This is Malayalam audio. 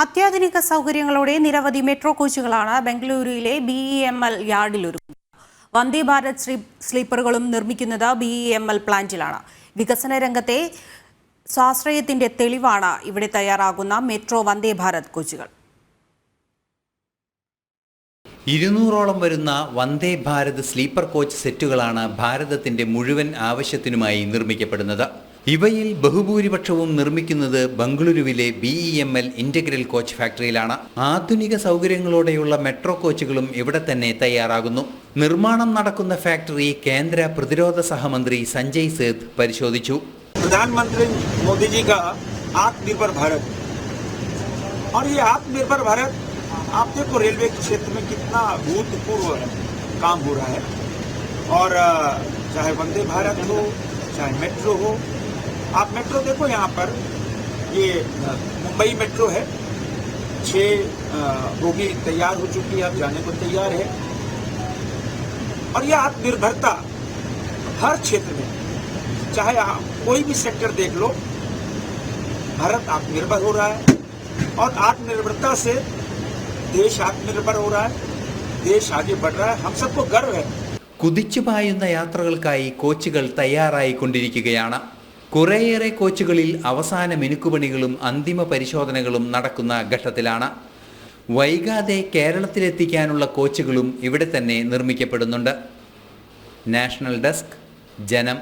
അത്യാധുനിക സൗകര്യങ്ങളോടെ നിരവധി മെട്രോ കോച്ചുകളാണ് ബംഗളൂരുവിലെ BEML യാർഡിൽ ഒരുക്കുന്നത്. വന്ദേ ഭാരത് സ്ലീപ്പറുകളും നിർമ്മിക്കുന്നത് BEML പ്ലാന്റിലാണ്. വികസന രംഗത്തെ സ്വാശ്രയത്തിന്റെ തെളിവാണ് ഇവിടെ തയ്യാറാകുന്ന മെട്രോ വന്ദേ ഭാരത് കോച്ചുകൾ. 200ഓളം വരുന്ന വന്ദേ ഭാരത് സ്ലീപ്പർ കോച്ച് സെറ്റുകളാണ് ഭാരതത്തിന്റെ മുഴുവൻ ആവശ്യത്തിനുമായി നിർമ്മിക്കപ്പെടുന്നത്. ഇവയിൽ ബഹുഭൂരിപക്ഷവും നിർമ്മിക്കുന്നത് ബംഗളൂരുവിലെ BEML ഇന്റഗ്രൽ കോച്ച് ഫാക്ടറിയിലാണ്. ആധുനിക സൗകര്യങ്ങളോടെയുള്ള മെട്രോ കോച്ചുകളും ഇവിടെ തന്നെ തയ്യാറാകുന്നു. നിർമ്മാണം നടക്കുന്ന ഫാക്ടറി കേന്ദ്ര പ്രതിരോധ സഹമന്ത്രി സഞ്ജയ് സേത്ത് പരിശോധിച്ചു. प्रधानमंत्री मोदी जी का आत्मनिर्भर भारत और ये आत्मनिर्भर भारत आप देखो रेलवे के क्षेत्र में कितना भूतपूर्व काम हो रहा है और चाहे वंदे भारत हो चाहे मेट्रो हो. आप मेट्रो देखो यहाँ पर ये मुंबई मेट्रो है, 6 बोगी तैयार हो चुकी है, अब जाने को तैयार है. और ये आत्मनिर्भरता हर क्षेत्र में, चाहे आप कोई भी सेक्टर देख लो, भारत आत्मनिर्भर हो रहा है और आत्मनिर्भरता से देश आत्मनिर्भर हो रहा है, देश आगे बढ़ रहा है. हम सबको गर्व है. കുതിച്ചു പായുന്ന യാത്രകൾക്കായി കോച്ചുകൾ തയ്യാറായിക്കൊണ്ടിരിക്കുകയാണ്. കുറേയേറെ കോച്ചുകളിൽ അവസാന മിനുക്കുപണികളും അന്തിമ പരിശോധനകളും നടക്കുന്ന ഘട്ടത്തിലാണ്. വൈകാതെ കേരളത്തിലെത്തിക്കാനുള്ള കോച്ചുകളും ഇവിടെ തന്നെ നിർമ്മിക്കപ്പെടുന്നുണ്ട്. നാഷണൽ ഡെസ്ക്, ജനം.